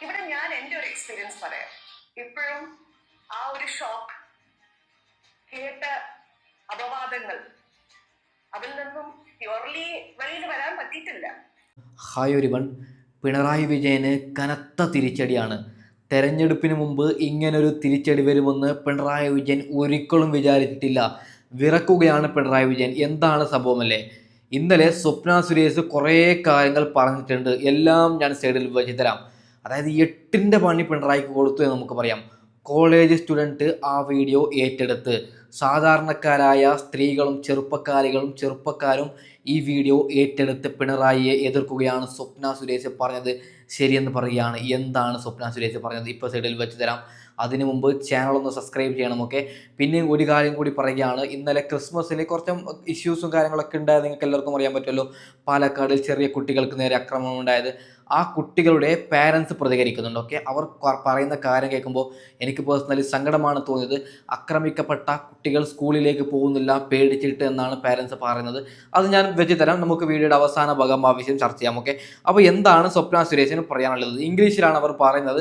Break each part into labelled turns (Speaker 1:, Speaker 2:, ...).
Speaker 1: ഇവിടെ ഞാൻ എൻ്റെ ഒരു എക്സ്പീരിയൻസ് പറയാം. ഇപ്പോഴും ആ ഒരു ഷോക്ക്, കേട്ട അപവാദങ്ങൾ, അതിൽ നിന്നും പ്യുവർലി വെളിയിൽ വരാൻ പറ്റിയിട്ടില്ല.
Speaker 2: ഹായ് ഒരുവൺ. പിണറായി വിജയന് കനത്ത തിരിച്ചടിയാണ്. തെരഞ്ഞെടുപ്പിന് മുമ്പ് ഇങ്ങനൊരു തിരിച്ചടി വരുമെന്ന് പിണറായി വിജയൻ ഒരിക്കലും വിചാരിച്ചിട്ടില്ല. വിറക്കുകയാണ് പിണറായി വിജയൻ. എന്താണ് സംഭവമല്ലേ? ഇന്നലെ സ്വപ്ന സുരേഷ് കുറേ കാര്യങ്ങൾ പറഞ്ഞിട്ടുണ്ട്. എല്ലാം ഞാൻ സൈഡിൽ വെച്ച് തരാം. അതായത് 8ന്റെ പണി പിണറായിക്ക് കൊടുത്തു എന്ന് നമുക്ക് പറയാം. കോളേജ് സ്റ്റുഡൻറ്റ് ആ വീഡിയോ ഏറ്റെടുത്ത് സാധാരണക്കാരായ സ്ത്രീകളും ചെറുപ്പക്കാരും ഈ വീഡിയോ ഏറ്റെടുത്ത് പിണറായിയെ എതിർക്കുകയാണ്. സ്വപ്ന സുരേഷ് പറഞ്ഞത് ശരിയെന്ന് പറയുകയാണ്. എന്താണ് സ്വപ്ന സുരേഷ് പറഞ്ഞത്? ഇപ്പോൾ സൈഡിൽ വെച്ച് തരാം. അതിനു മുമ്പ് ചാനലൊന്ന് സബ്സ്ക്രൈബ് ചെയ്യണം. ഓക്കെ. പിന്നെ ഒരു കാര്യം കൂടി പറയുകയാണ്. ഇന്നലെ ക്രിസ്മസിന് കുറച്ച് ഇഷ്യൂസും കാര്യങ്ങളൊക്കെ ഉണ്ടായത് നിങ്ങൾക്ക് എല്ലാവർക്കും അറിയാൻ പറ്റുമല്ലോ. പാലക്കാട് ചെറിയ കുട്ടികൾക്ക് നേരെ ആക്രമണം ഉണ്ടായത്. ആ കുട്ടികളുടെ പാരൻസ് പ്രതികരിക്കുന്നുണ്ട്. ഓക്കെ. അവർ പറയുന്ന കാര്യം കേൾക്കുമ്പോൾ എനിക്ക് പേഴ്സണലി സങ്കടമാണ് തോന്നിയത്. ആക്രമിക്കപ്പെട്ട കുട്ടികൾ സ്കൂളിലേക്ക് പോകുന്നില്ല പേടിച്ചിട്ട് എന്നാണ് പാരൻസ് പറയുന്നത്. അത് ഞാൻ വെച്ച് തരാം. നമുക്ക് വീഡിയോയുടെ അവസാന ഭാഗം ആ വിഷയം ചർച്ച ചെയ്യാം. ഓക്കെ. അപ്പോൾ എന്താണ് സ്വപ്ന സുരേഷിന് പറയാനുള്ളത്? ഇംഗ്ലീഷിലാണ് അവർ പറയുന്നത്.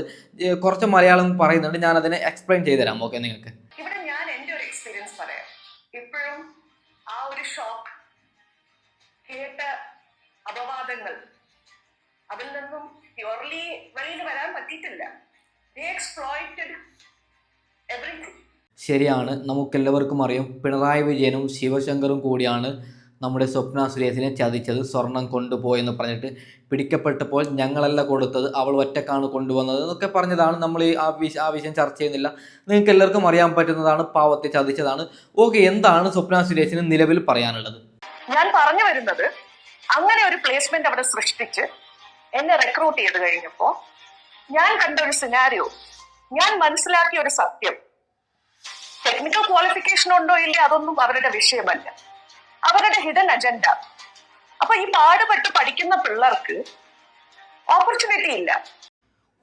Speaker 2: കുറച്ച് മലയാളം പറയുന്നുണ്ട്. ഞാൻ അതിനെ എക്സ്പ്ലെയിൻ ചെയ്തു തരാം. ഓക്കെ. നിങ്ങൾക്ക്
Speaker 1: ഇവിടെ ഞാൻ എൻ്റെ ഒരു എക്സ്പീരിയൻസ് പറയാം. ഇപ്പോഴും ആ ഒരു ഷോക്ക്, കേട്ട അപവാദങ്ങൾ, അതിൽ നിന്നും പ്യുവർലി വെളിയിൽ വരാൻ പറ്റിയിട്ടില്ല. They exploited everything.
Speaker 2: ശരിയാണ്. നമുക്കെല്ലാവർക്കും അറിയാം പിണറായി വിജയനും ശിവശങ്കറും കൂടിയാണ് നമ്മുടെ സ്വപ്ന സുരേഷിനെ ചതിച്ചത്. സ്വർണം കൊണ്ടുപോയെന്ന് പറഞ്ഞിട്ട് പിടിക്കപ്പെട്ടപ്പോൾ ഞങ്ങളല്ല കൊടുത്തത്, അവൾ ഒറ്റക്കാണ് കൊണ്ടുവന്നത് എന്നൊക്കെ പറഞ്ഞതാണ്. നമ്മൾ ആ വിഷയം ചർച്ച ചെയ്യുന്നില്ല. നിങ്ങൾക്ക് എല്ലാവർക്കും അറിയാൻ പറ്റുന്നതാണ്. പാവത്തെ ചതിച്ചതാണ്. ഓക്കെ. എന്താണ് സ്വപ്ന സുരേഷിന് നിലവിൽ പറയാനുള്ളത്?
Speaker 1: ഞാൻ പറഞ്ഞു വരുന്നത്, അങ്ങനെ ഒരു പ്ലേസ്മെന്റ് അവിടെ സൃഷ്ടിച്ച് എന്നെ റിക്രൂട്ട് ചെയ്ത് കഴിഞ്ഞപ്പോ ഞാൻ കണ്ട ഒരു സിനാരിയോ, ഞാൻ മനസ്സിലാക്കിയ ഒരു സത്യം, ടെക്നിക്കൽ ക്വാളിഫിക്കേഷൻ ഉണ്ടോ ഇല്ലേ അതൊന്നും അവരുടെ വിഷയമല്ല, അവരുടെ ഹിഡൻ അജണ്ട. അപ്പൊ ഈ പാടുപെട്ട് പഠിക്കുന്ന പിള്ളേർക്ക് ഓപ്പർച്യൂണിറ്റി ഇല്ല.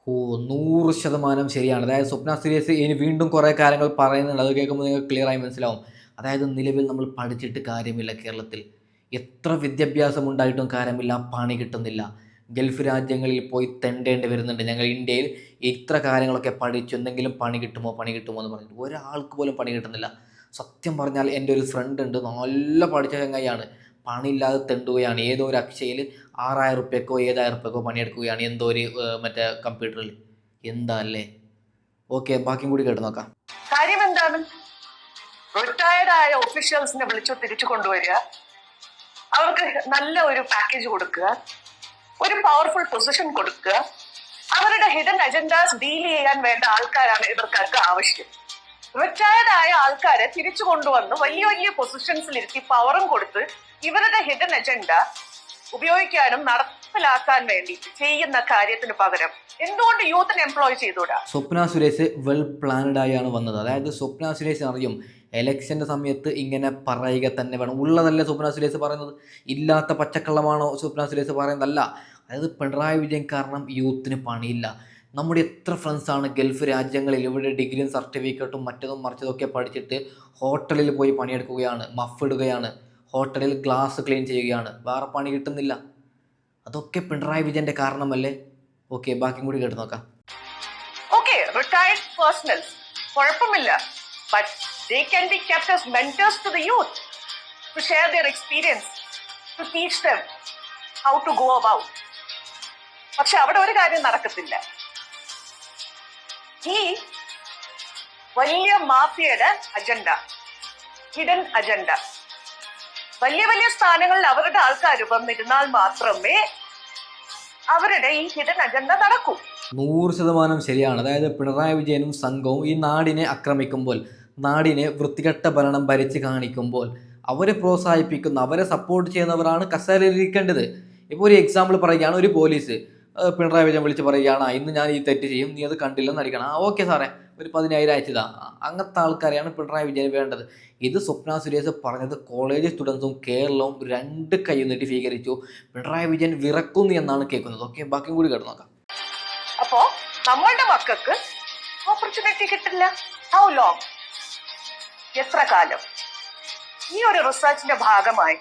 Speaker 2: 100% ശരിയാണ്. അതായത് സ്വപ്ന സുരേഷ് ഇനി വീണ്ടും കുറേ കാര്യങ്ങൾ പറയുന്നുണ്ട്. അത് കേൾക്കുമ്പോൾ നിങ്ങൾക്ക് ക്ലിയറായി മനസ്സിലാവും. അതായത് നിലവിൽ നമ്മൾ പഠിച്ചിട്ട് കാര്യമില്ല. കേരളത്തിൽ എത്ര വിദ്യാഭ്യാസം ഉണ്ടായിട്ടും കാര്യമില്ല, പണി കിട്ടുന്നില്ല. ഗൾഫ് രാജ്യങ്ങളിൽ പോയി തെണ്ടേണ്ടി വരുന്നുണ്ട്. ഞങ്ങൾ ഇന്ത്യയിൽ ഇത്ര കാര്യങ്ങളൊക്കെ പഠിച്ചു, എന്തെങ്കിലും പണി കിട്ടുമോ എന്ന് പറഞ്ഞിട്ട് ഒരാൾക്ക് പോലും പണി കിട്ടുന്നില്ല. സത്യം പറഞ്ഞാൽ എൻ്റെ ഒരു ഫ്രണ്ട് ഉണ്ട്, നല്ല പഠിച്ച ചങ്ങായിയാണ്, പണിയില്ലാതെ തെണ്ടുകയാണ്. ഏതോ ഒരു അക്ഷയയിൽ 6000 റുപ്യക്കോ 7000 റുപ്യക്കോ പണിയെടുക്കുകയാണ്, എന്തോ ഒരു മറ്റേ കമ്പ്യൂട്ടറിൽ. എന്താ അല്ലേ? ഓക്കെ. ബാക്കിയും കൂടി കേട്ട് നോക്കാം.
Speaker 1: കാര്യം എന്താണ്? റിട്ടയർഡ് ആയ ഒഫീഷ്യൽസിനെ വിളിച്ചു തിരിച്ചു കൊണ്ടുവരിക, അവർക്ക് നല്ല ഒരു പാക്കേജ് കൊടുക്കുക, ഒരു പവർഫുൾ പൊസിഷൻ കൊടുക്കുക, അവരുടെ ഹിഡൻ അജൻഡാസ് ഡീൽ ചെയ്യാൻ വേണ്ട ആൾക്കാരാണ് ഇവർക്കൊക്കെ ആവശ്യം. റിട്ടയർഡ് ആയ ആൾക്കാരെ തിരിച്ചു കൊണ്ടുവന്ന് വലിയ വലിയ പൊസിഷൻസിൽ ഇരുത്തി പവറും കൊടുത്ത് ഇവരുടെ ഹിഡൻ അജണ്ട ഉപയോഗിക്കാനും നടപ്പിലാക്കാൻ വേണ്ടി ചെയ്യുന്ന കാര്യത്തിന് പകരം എന്തുകൊണ്ട് യൂത്തിനെ employ ചെയ്തുകൂടാ?
Speaker 2: Swapna Suresh well planned ആയാണ് വന്നത്. അതായത് സ്വപ്ന സുരേഷ് അറിയും എലക്ഷൻ്റെ സമയത്ത് ഇങ്ങനെ പറയുക തന്നെ വേണം. ഉള്ളതല്ല സ്വപ്ന സുരേഷ് പറയുന്നത്, ഇല്ലാത്ത പച്ചക്കള്ളമാണോ സ്വപ്ന സുരേഷ് പറയുന്നതല്ല. അതായത് പിണറായി വിജയൻ കാരണം യൂത്തിന് പണിയില്ല. നമ്മുടെ എത്ര ഫ്രണ്ട്സാണ് ഗൾഫ് രാജ്യങ്ങളിൽ ഇവിടെ ഡിഗ്രിയും സർട്ടിഫിക്കറ്റും മറ്റതും മറിച്ചതൊക്കെ പഠിച്ചിട്ട് ഹോട്ടലിൽ പോയി പണിയെടുക്കുകയാണ്, മഫ് ഇടുകയാണ്, ഹോട്ടലിൽ ഗ്ലാസ് ക്ലീൻ ചെയ്യുകയാണ്, വേറെ പണി കിട്ടുന്നില്ല. അതൊക്കെ പിണറായി വിജയൻ്റെ കാരണമല്ലേ? ഓക്കെ. ബാക്കിയും കൂടി കേട്ട് നോക്കാം.
Speaker 1: ഓക്കെ, റിട്ടയർഡ് പേഴ്സണൽസ് കുഴപ്പമില്ല, but they can be kept as mentors to the youth, to share their experience, to teach them how to go about. പക്ഷെ അവിടെ ഒരു കാര്യം നടക്കത്തില്ല. ഈ വലിയ മാഫിയയുടെ അജണ്ട, ഹിഡൻ അജണ്ട, വലിയ വലിയ സ്ഥാനങ്ങളിൽ അവരുടെ ആൾക്കാർ വന്നിരുന്നാൽ മാത്രമേ അവരുടെ ഈ ഹിഡൻ അജണ്ട നടക്കൂ.
Speaker 2: 100% ശരിയാണ്. അതായത് പിണറായി വിജയനും സംഘവും ഈ നാടിനെ ആക്രമിക്കുമ്പോൾ, നാടിനെ വൃത്തികെട്ട ഭരണം ഭരിച്ച് കാണിക്കുമ്പോൾ അവരെ പ്രോത്സാഹിപ്പിക്കുന്ന, അവരെ സപ്പോർട്ട് ചെയ്യുന്നവരാണ് കസേരയിലിരിക്കേണ്ടത്. ഇപ്പോൾ ഒരു എക്സാമ്പിൾ പറയുകയാണ്. ഒരു പോലീസ് പിണറായി വിജയൻ വിളിച്ച് പറയുകയാണ്, ഇന്ന് ഞാൻ ഈ തെറ്റ് ചെയ്യും, നീ അത് കണ്ടില്ലെന്ന് അടിക്കണം. ഓക്കെ സാറേ, ഒരു 10,000 അയച്ചതാ. അങ്ങനത്തെ ആൾക്കാരെയാണ് പിണറായി വിജയൻ വേണ്ടത്. ഇത് സ്വപ്ന സുരേഷ് പറഞ്ഞത് കോളേജ് സ്റ്റുഡൻസും കേരളവും 2 കൈ നീട്ടി സ്വീകരിച്ചു. പിണറായി വിജയൻ വിറക്കുന്നു എന്നാണ് കേൾക്കുന്നത്. ഓക്കെ. ബാക്കിയും കൂടി കേട്ട് നോക്കാം.
Speaker 1: അപ്പോ നമ്മളുടെ മക്കൾക്ക് ഓപ്പർച്യൂണിറ്റി കിട്ടില്ല. How long? എത്ര കാലം? ഈ ഒരു റിസർച്ചിന്റെ ഭാഗമായി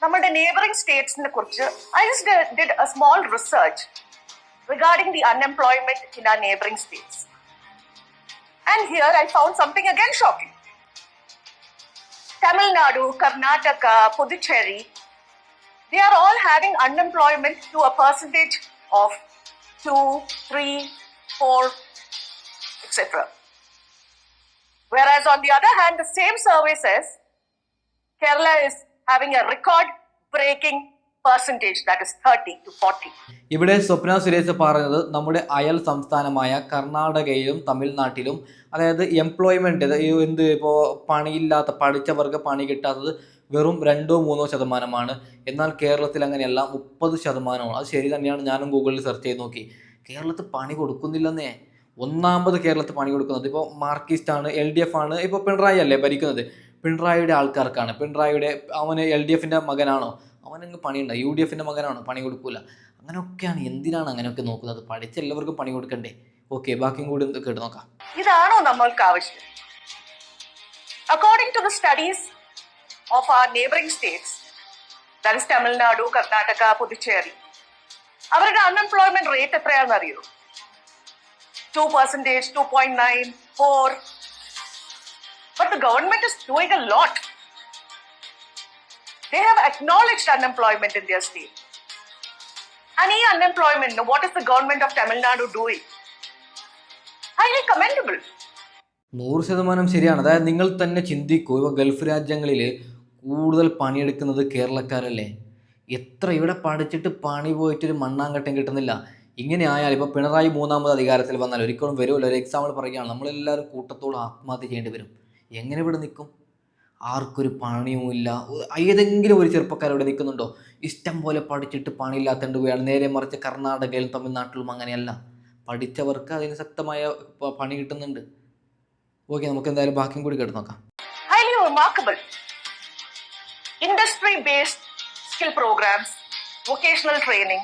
Speaker 1: നമ്മുടെ നെയ്ബറിംഗ് സ്റ്റേറ്റ്സിനെ കുറിച്ച് I just did A small research. regarding the unemployment in our neighboring states. And here I found something again shocking. Tamil Nadu, Karnataka, Puducherry, they are all having unemployment to a percentage of 2, 3, 4, etc. Whereas on the other hand, the same survey says Kerala is having a record-breaking percentage, that is 30 to 40.
Speaker 2: ഇവിടെ സ്വപ്ന സുരേഷ് പറഞ്ഞത് നമ്മുടെ അയൽ സംസ്ഥാനമായ കർണാടകയിലും തമിഴ്നാട്ടിലും അതായത് employment ഇപ്പോൾ പണിയില്ലാത്ത പഠിച്ചവർക്ക് പണി കിട്ടാത്തത് വെറും 2-3% എന്നാൽ കേരളത്തിൽ അങ്ങനെയല്ല 30%. അത് ശരി തന്നെയാണ്. ഞാനും ഗൂഗിളിൽ സെർച്ച് ചെയ്ത് നോക്കി. കേരളത്തിൽ പണി കൊടുക്കുന്നില്ലെന്നേ. ഒന്നാമത് കേരളത്തിൽ പണി കൊടുക്കുന്നത് ഇപ്പോൾ മാർക്കിസ്റ്റാണ്, LDF ആണ്. ഇപ്പോൾ പിണറായി അല്ലേ ഭരിക്കുന്നത്, പിണറായിയുടെ ആൾക്കാർക്കാണ്. പിണറായിയുടെ അവന് LDFൻ്റെ മകനാണോ, അവനങ്ങ് പണിയുണ്ട്. UDFൻ്റെ മകനാണോ, പണി കൊടുക്കൂല. അങ്ങനെയൊക്കെയാണ്. എന്തിനാണ് അങ്ങനെയൊക്കെ നോക്കുന്നത്? പഠിച്ച എല്ലാവർക്കും പണി കൊടുക്കണ്ടേ? ഓക്കെ, ബാക്കിയും കൂടി കേട്ട് നോക്കാം.
Speaker 1: ഇതാണോ നമ്മൾക്ക് ആവശ്യം? According to the studies of our neighboring states, that is Tamil Nadu, Karnataka, Puducherry, അവരുടെ അൺഎംപ്ലോയ്മെന്റ് റേറ്റ് എത്രയാണെന്ന് അറിയോ? 2%, 2.9, 4. But the government is doing a lot. They have acknowledged unemployment in their state. And in unemployment, what is the government of Tamil Nadu doing? Highly commendable.
Speaker 2: 100% ശരിയാണ്. അതായത് നിങ്ങൾ തന്നെ ചിന്തിക്കൂ, ഇപ്പോൾ Gulf രാജ്യങ്ങളിൽ കൂടുതൽ പണിയെടുക്കുന്നത് കേരളക്കാരല്ലേ? എത്ര ഇവിടെ പഠിച്ചിട്ട് പണി പോയിട്ടൊരു മണ്ണാങ്കട്ടം കിട്ടുന്നില്ല. ഇങ്ങനെ ആയാൽ ഇപ്പോൾ പിണറായി 3ാമത് അധികാരത്തിൽ വന്നാൽ ഒരിക്കലും വരുമല്ലോ. ഒരു എക്സാമ്പിൾ പറയുകയാണ്, നമ്മളെല്ലാവരും കൂട്ടത്തോട് ആത്മഹത്യ ചെയ്യേണ്ടി വരും. എങ്ങനെ ഇവിടെ നിൽക്കും? ആർക്കൊരു പണിയുമില്ല. ഏതെങ്കിലും ഒരു ചെറുപ്പക്കാർ ഇവിടെ നിൽക്കുന്നുണ്ടോ? ഇഷ്ടം പോലെ പഠിച്ചിട്ട് പണിയില്ലാത്തണ്ട് പോയാണ്. നേരെ മറിച്ച് കർണാടകയിലും തമിഴ്നാട്ടിലും അങ്ങനെയല്ല. പഠിച്ചവർക്ക് അതിന് ശക്തമായ പണി കിട്ടുന്നുണ്ട്. ഓക്കെ, നമുക്ക് എന്തായാലും ബാക്കിയും കൂടി കേട്ട് നോക്കാം.
Speaker 1: Highly remarkable. Industry-based skill programs, vocational training,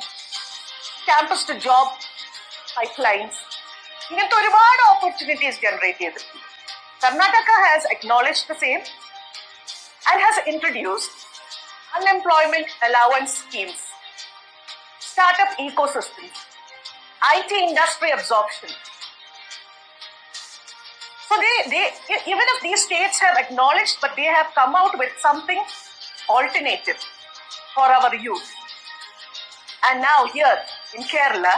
Speaker 1: campus to job pipelines, ഇങ്ങനത്തെ ഒരുപാട് ഓപ്പർച്യൂണിറ്റീസ് ജനറേറ്റ് ചെയ്തിട്ടുണ്ട്. Karnataka has acknowledged the same and has introduced unemployment allowance schemes, startup ecosystems, IT industry absorption. So they even if these states have acknowledged, but they have come out with something alternative for our youth. And now here in Kerala,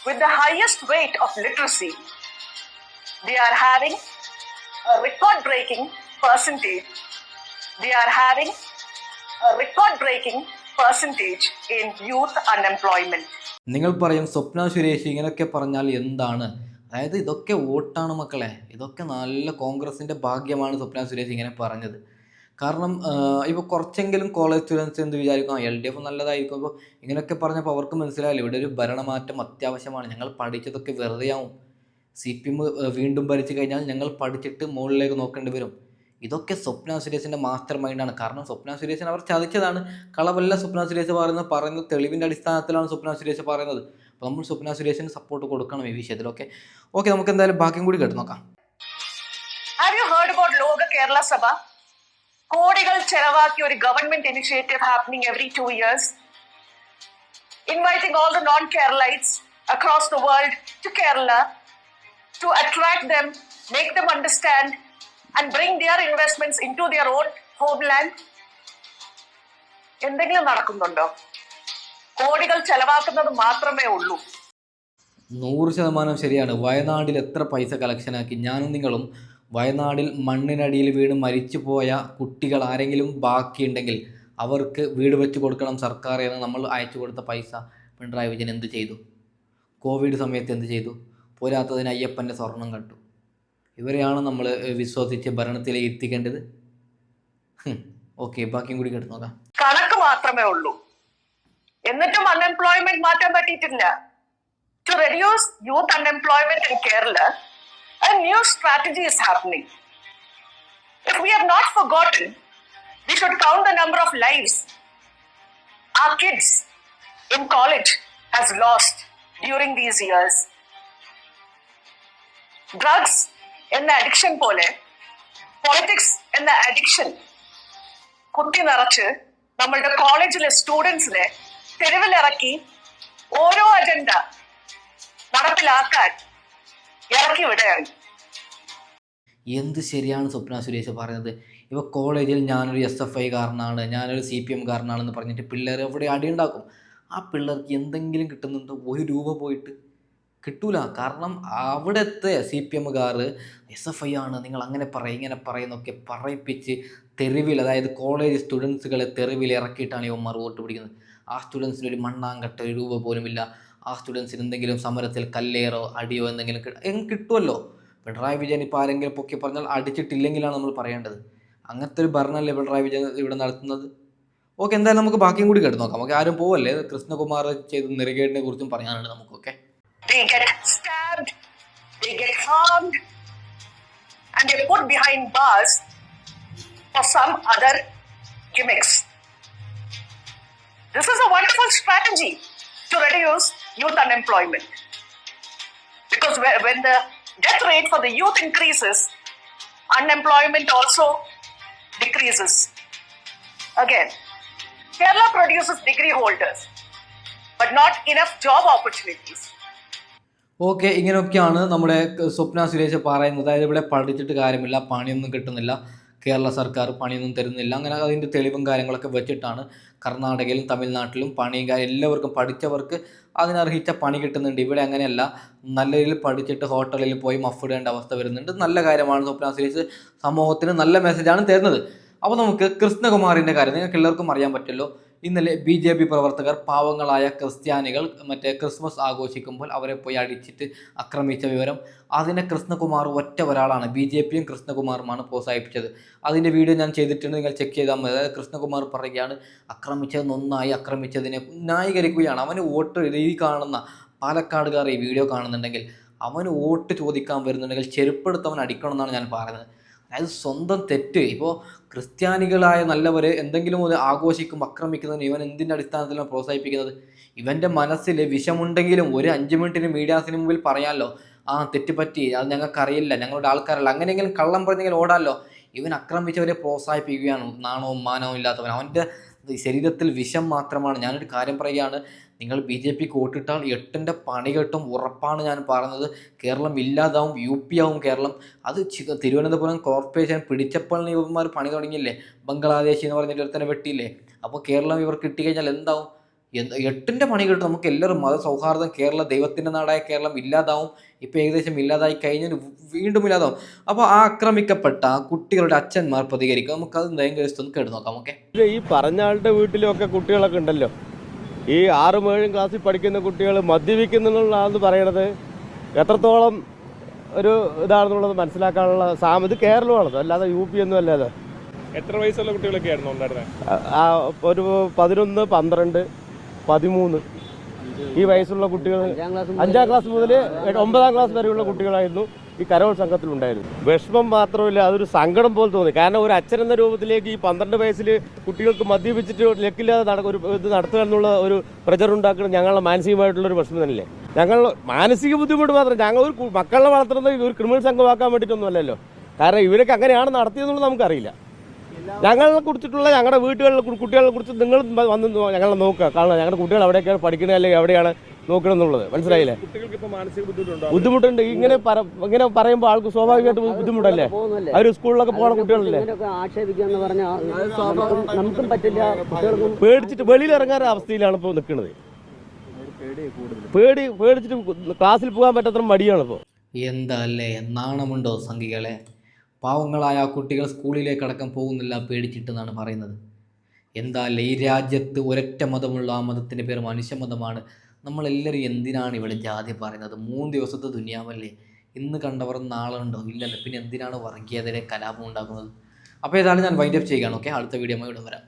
Speaker 1: with the highest rate of literacy, they are having a record-breaking percentage. They are having a record-breaking percentage in youth unemployment.
Speaker 2: നിങ്ങൾ പറയും സ്വപ്ന സുരേഷ് ഇങ്ങനെയൊക്കെ പറഞ്ഞാൽ എന്താണ്? അതായത് ഇതൊക്കെ വോട്ടാണ് മക്കളെ. ഇതൊക്കെ നല്ല കോൺഗ്രസിൻ്റെ ഭാഗ്യമാണ് സ്വപ്ന സുരേഷ് ഇങ്ങനെ പറഞ്ഞത്. കാരണം ഇപ്പോൾ കുറച്ചെങ്കിലും കോളേജ് സ്റ്റുഡൻസ് എന്ത് വിചാരിക്കും, LDF നല്ലതായിരിക്കും. ഇപ്പോൾ ഇങ്ങനെയൊക്കെ പറഞ്ഞപ്പോൾ അവർക്ക് മനസ്സിലായില്ല ഇവിടെ ഒരു ഭരണമാറ്റം അത്യാവശ്യമാണ്. ഞങ്ങൾ പഠിച്ചതൊക്കെ വെറുതെയാവും. CPM വീണ്ടും ഭരിച്ചു കഴിഞ്ഞാൽ ഞങ്ങൾ പഠിച്ചിട്ട് മുകളിലേക്ക് നോക്കേണ്ടി വരും. ഇതൊക്കെ സ്വപ്ന സുരേഷിൻ്റെ മാസ്റ്റർ മൈൻഡാണ്. കാരണം സ്വപ്ന സുരേഷിനെ അവർ ചതിച്ചതാണ്. കളവല്ല സ്വപ്ന സുരേഷ് പറയുന്നത് തെളിവിൻ്റെ അടിസ്ഥാനത്തിലാണ് സ്വപ്ന സുരേഷ് പറയുന്നത്. അപ്പോൾ നമ്മൾ സ്വപ്ന സുരേഷിന് സപ്പോർട്ട് കൊടുക്കണം ഈ വിഷയത്തിലൊക്കെ. ഓക്കെ, നമുക്ക് എന്തായാലും ബാക്കിയും കൂടി കേട്ട് നോക്കാം.
Speaker 1: Have you heard about ലോക കേരള സഭ? കോടികൾ ചെലവാക്കിയ ഒരു government initiative happening every 2 years, inviting all the non-Keralites across the world to Kerala to attract them, make them understand and bring their investments into their own homeland. എന്തെങ്കിലും നടക്കുന്നുണ്ടോ? കോടികൾ ചെലവാക്കുന്നത് മാത്രമേ ഉള്ളൂ.
Speaker 2: 100% ശരിയാണ്. വയനാട്ടിൽ എത്ര പൈസ കളക്ഷനാക്കി. ഞാനും നിങ്ങളും വയനാട്ടിൽ മണ്ണിനടിയിൽ വീണ് മരിച്ചു പോയ കുട്ടികൾ ആരെങ്കിലും ബാക്കിയുണ്ടെങ്കിൽ അവർക്ക് വീട് വെച്ച് കൊടുക്കണം സർക്കാർ എന്ന് നമ്മൾ അയച്ചു കൊടുത്ത പൈസ പിണറായി വിജയൻ എന്ത് ചെയ്തു? കോവിഡ് സമയത്ത് എന്ത് ചെയ്തു? പോരാത്തതിന് അയ്യപ്പൻ്റെ സ്വർണം കണ്ടു. ഇവരെയാണ് നമ്മൾ വിശ്വസിച്ച് ഭരണത്തിൽ എത്തിക്കേണ്ടത്. ഓക്കെ, ബാക്കിയും കൂടി കേട്ട് നോക്കാം.
Speaker 1: കണക്ക് മാത്രമേ ഉള്ളൂ. എന്നിട്ടും അൺഎംപ്ലോയ്മെന്റ് മാറ്റാൻ പറ്റിയിട്ടില്ല. To reduce youth unemployment in Kerala, a new strategy is happening. If we have not forgotten, we should count the number of lives our kids in college has lost during these years. Drugs എന്ന addiction പോലെ politics എന്ന addiction കുത്തി നിറച്ച് നമ്മളുടെ കോളേജിലെ സ്റ്റുഡൻസിനെ തെരുവിലിറക്കി ഓരോ agenda നടപ്പിലാക്കാൻ ഇറക്കി വിടുകയാണ്.
Speaker 2: എന്ത് ശരിയാണ് സ്വപ്ന സുരേഷ് പറയുന്നത്. ഇപ്പോൾ കോളേജിൽ ഞാനൊരു SFI കാരനാണ്, ഞാനൊരു CPM കാരനാണെന്ന് പറഞ്ഞിട്ട് പിള്ളേർ എവിടെ അടിയുണ്ടാക്കും. ആ പിള്ളേർക്ക് എന്തെങ്കിലും കിട്ടുന്നുണ്ടോ? ₹1 പോയിട്ട് കിട്ടൂല. കാരണം അവിടുത്തെ CPM SFI ആണ്, നിങ്ങൾ അങ്ങനെ പറയും ഇങ്ങനെ പറയുന്നൊക്കെ പറയിപ്പിച്ച് തെരുവിൽ, അതായത് കോളേജ് സ്റ്റുഡൻസുകളെ തെരുവിൽ ഇറക്കിയിട്ടാണ് ഇവന്മാർ വോട്ട് പിടിക്കുന്നത്. ആ സ്റ്റുഡൻസിന് ഒരു മണ്ണാങ്കട്ട ₹1 പോലുമില്ല. ആ സ്റ്റുഡൻസിന് എന്തെങ്കിലും സമരത്തിൽ കല്ലേറോ അടിയോ എന്തെങ്കിലും കിട്ടുമല്ലോ. പിണറായി വിജയൻ ഇപ്പോൾ ആരെങ്കിലും പൊക്കി പറഞ്ഞാൽ അടിച്ചിട്ടില്ലെങ്കിലാണ് നമ്മൾ പറയേണ്ടത്. അങ്ങനത്തെ ഒരു ഭരണമല്ലേ പിണറായി വിജയൻ ഇവിടെ നടത്തുന്നത്. ഓക്കെ, എന്തായാലും നമുക്ക് ബാക്കിയും കൂടി കേട്ട് നോക്കാം. നമുക്ക് ആരും പോവല്ലേ. കൃഷ്ണകുമാർ ചെയ്ത നെറുകേടിനെ കുറിച്ചും പറയാനുണ്ട് നമുക്കൊക്കെ.
Speaker 1: They get stabbed, they get harmed, and they're put behind bars for some other gimmicks. This is a wonderful strategy to reduce youth unemployment. Because when the death rate for the youth increases, unemployment also decreases. Again, Kerala produces degree holders, but not enough job opportunities.
Speaker 2: Okay, ഇങ്ങനെയൊക്കെയാണ് നമ്മുടെ സ്വപ്ന സുരേഷ് പറയുന്നത്. അതായത് ഇവിടെ പഠിച്ചിട്ട് കാര്യമില്ല, പണിയൊന്നും കിട്ടുന്നില്ല, കേരള സർക്കാർ പണിയൊന്നും തരുന്നില്ല. അങ്ങനെ അതിൻ്റെ തെളിവും കാര്യങ്ങളൊക്കെ വെച്ചിട്ടാണ് കർണാടകയിലും തമിഴ്നാട്ടിലും പണിയും എല്ലാവർക്കും പഠിച്ചവർക്ക് അതിനർഹിച്ച പണി കിട്ടുന്നുണ്ട്. ഇവിടെ അങ്ങനെയല്ല. നല്ല രീതിയിൽ പഠിച്ചിട്ട് ഹോട്ടലിൽ പോയി മഫിടേണ്ട അവസ്ഥ വരുന്നുണ്ട്. നല്ല കാര്യമാണ്. സ്വപ്ന സുരേഷ് സമൂഹത്തിന് നല്ല മെസ്സേജാണ് തരുന്നത്. അപ്പോൾ നമുക്ക് കൃഷ്ണകുമാറിൻ്റെ കാര്യം നിങ്ങൾക്ക് എല്ലാവർക്കും അറിയാൻ പറ്റുമല്ലോ. ഇന്നലെ BJP പ്രവർത്തകർ പാവങ്ങളായ ക്രിസ്ത്യാനികൾ ക്രിസ്മസ് ആഘോഷിക്കുമ്പോൾ അവരെ പോയി അടിച്ചിട്ട് ആക്രമിച്ച വിവരം, അതിനെ കൃഷ്ണകുമാർ ഒറ്റ ഒരാളാണ്, BJPയും കൃഷ്ണകുമാറുമാണ് പ്രോത്സാഹിപ്പിച്ചത്. അതിൻ്റെ വീഡിയോ ഞാൻ ചെയ്തിട്ടുണ്ട്, നിങ്ങൾ ചെക്ക് ചെയ്താൽ മതി. അതായത് കൃഷ്ണകുമാർ പറയുകയാണ് അക്രമിച്ചത് നന്നായി, അക്രമിച്ചതിനെ ന്യായീകരിക്കുകയാണ്. അവന് വോട്ട് ഈ കാണുന്ന പാലക്കാടുകാർ ഈ വീഡിയോ കാണുന്നുണ്ടെങ്കിൽ അവന് വോട്ട് ചോദിക്കാൻ വരുന്നുണ്ടെങ്കിൽ ചെരുപ്പെടുത്തവൻ അടിക്കണം എന്നാണ് ഞാൻ പറയുന്നത്. അതായത് സ്വന്തം തെറ്റ്. ഇപ്പോൾ ക്രിസ്ത്യാനികളായ നല്ലവർ എന്തെങ്കിലും ഒരു ആഘോഷിക്കും ആക്രമിക്കുന്നതിന് ഇവൻ എന്തിൻ്റെ അടിസ്ഥാനത്തിലാണ് പ്രോത്സാഹിപ്പിക്കുന്നത്? ഇവൻ്റെ മനസ്സിൽ വിഷമുണ്ടെങ്കിലും ഒരു 5 മിനിറ്റിന് മീഡിയാസിന് മുമ്പിൽ പറയാമല്ലോ, ആ തെറ്റ് പറ്റി, അത് ഞങ്ങൾക്കറിയില്ല, ഞങ്ങളുടെ ആൾക്കാരല്ല, അങ്ങനെയെങ്കിലും കള്ളം പറഞ്ഞെങ്കിലും ഓടാമല്ലോ. ഇവൻ ആക്രമിച്ചവരെ പ്രോത്സാഹിപ്പിക്കുകയാണ്. നാണവും മാനവും ഇല്ലാത്തവൻ. അവൻ്റെ ശരീരത്തിൽ വിഷം മാത്രമാണ്. ഞാനൊരു കാര്യം പറയുകയാണ്, നിങ്ങൾ BJPക്ക് വോട്ടിട്ടാൽ 8ൻ്റെ പണി കെട്ടും, ഉറപ്പാണ് ഞാൻ പറയുന്നത്. കേരളം ഇല്ലാതാവും, UP ആവും കേരളം. അത് തിരുവനന്തപുരം കോർപ്പറേഷൻ പിടിച്ചപ്പോൾ ഇവന്മാർ പണി തുടങ്ങിയില്ലേ, ബംഗ്ലാദേശി എന്ന് പറഞ്ഞിട്ട് ഒരുത്തനെ വെട്ടിയില്ലേ. അപ്പോൾ കേരളം ഇവർ കിട്ടിക്കഴിഞ്ഞാൽ എന്താവും? 8ൻ്റെ പണി കിട്ടും. നമുക്ക് എല്ലാവരും മത സൗഹാർദ്ദം, കേരള ദൈവത്തിൻ്റെ നാടായ കേരളം ഇല്ലാതാവും. ഇപ്പോൾ ഏകദേശം ഇല്ലാതായി കഴിഞ്ഞാൽ വീണ്ടും ഇല്ലാതാവും. അപ്പോൾ ആ ആക്രമിക്കപ്പെട്ട കുട്ടികളുടെ അച്ഛന്മാർ പ്രതികരിക്കും. നമുക്കത് ഒന്ന് കേട്ട് നോക്കാം. ഓക്കെ,
Speaker 3: ഈ പറഞ്ഞ ആളുടെ വീട്ടിലൊക്കെ കുട്ടികളൊക്കെ ഉണ്ടല്ലോ, ഈ 6ഉം 7ഉം ക്ലാസ്സിൽ പഠിക്കുന്ന കുട്ടികൾ മദ്യപിക്കുന്നുള്ളതാണെന്ന് പറയണത് എത്രത്തോളം ഒരു ഇതാണെന്നുള്ളത് മനസ്സിലാക്കാനുള്ള ഇത് കേരളമാണത്, അല്ലാതെ UP ഒന്നും അല്ലാതെ.
Speaker 4: എത്ര വയസ്സുള്ള കുട്ടികളൊക്കെ ആയിരുന്നു ഉണ്ടായിരുന്നത്?
Speaker 3: ഒരു 11, 12, 13 ഈ വയസ്സുള്ള കുട്ടികൾ, 5ാം ക്ലാസ് മുതൽ 9ാം ക്ലാസ് വരെയുള്ള കുട്ടികളായിരുന്നു ഈ കരോൾ സംഘത്തിലുണ്ടായിരുന്നു. വിഷമം മാത്രമല്ല, അതൊരു സങ്കടം പോലെ തോന്നി. കാരണം ഒരു അച്ഛൻ എന്ന രൂപത്തിലേക്ക് ഈ 12 വയസ്സിൽ കുട്ടികൾക്ക് മദ്യപിച്ചിട്ട് ലക്കില്ലാതെ ഒരു ഇത് നടത്തുക എന്നുള്ള ഒരു പ്രചരം ഉണ്ടാക്കുന്നത് ഞങ്ങളുടെ മാനസികമായിട്ടുള്ളൊരു പ്രശ്നം തന്നെയല്ലേ. ഞങ്ങൾ മാനസിക ബുദ്ധിമുട്ട് മാത്രം, ഞങ്ങൾ ഒരു മക്കളെ വളർത്തുന്നത് ഒരു ക്രിമിനൽ സംഘമാക്കാൻ വേണ്ടിയിട്ടൊന്നുമല്ലല്ലോ. കാരണം ഇവരൊക്കെ അങ്ങനെയാണ് നടത്തിയെന്നുള്ളത് നമുക്കറിയില്ല. ഞങ്ങളെ കുറിച്ചിട്ടുള്ള ഞങ്ങളുടെ വീട്ടുകളിലെ കുട്ടികളെ കുറിച്ച് നിങ്ങൾ വന്ന് ഞങ്ങളെ നോക്കുക. കാരണം ഞങ്ങളുടെ കുട്ടികൾ എവിടെയൊക്കെയാണ് പഠിക്കുന്നത്, അല്ലെങ്കിൽ എവിടെയാണ് നോക്കണം എന്നുള്ളത് മനസ്സിലായില്ലേ. ബുദ്ധിമുട്ടുണ്ട്. ഇങ്ങനെ പറയുമ്പോൾ ആൾക്ക് സ്വാഭാവികമായിട്ട് ബുദ്ധിമുട്ടല്ലേ. അവർ സ്കൂളിലൊക്കെ പോകുന്ന കുട്ടികളല്ലേ, പേടിച്ചിട്ട് വെളിയിൽ ഇറങ്ങാൻ അവസ്ഥയിലാണ് ഇപ്പോൾ നിൽക്കുന്നത്. പേടിച്ചിട്ട് ക്ലാസ്സിൽ പോകാൻ പറ്റാത്ത മടിയാണ് ഇപ്പോൾ.
Speaker 2: എന്താ അല്ലേ, നാണമുണ്ടോ സംഘികളെ? പാവങ്ങളായ കുട്ടികൾ സ്കൂളിലേക്ക് അടക്കം പോകുന്നില്ല പേടിച്ചിട്ടെന്നാണ് പറയുന്നത്. എന്താ അല്ലേ, ഈ രാജ്യത്ത് ഒരൊറ്റ മതമുള്ള ആ മതത്തിൻ്റെ പേര് മനുഷ്യമതമാണ്. നമ്മളെല്ലാവരും എന്തിനാണ് ഇവിടെ ജാതി പറയുന്നത്? 3 ദിവസത്തെ ദുനിയാവല്ലേ, ഇന്ന് കണ്ടവർ നാളെ ഉണ്ടോ? ഇല്ലല്ലോ. പിന്നെ എന്തിനാണ് വർഗീയതയുടെ കലാപം ഉണ്ടാക്കുന്നത്? അപ്പോൾ ഏതായാലും ഞാൻ വൈൻഡപ്പ് ചെയ്യുകയാണ്. ഓക്കെ, അടുത്ത വീഡിയോ ഇവിടെ വരാം.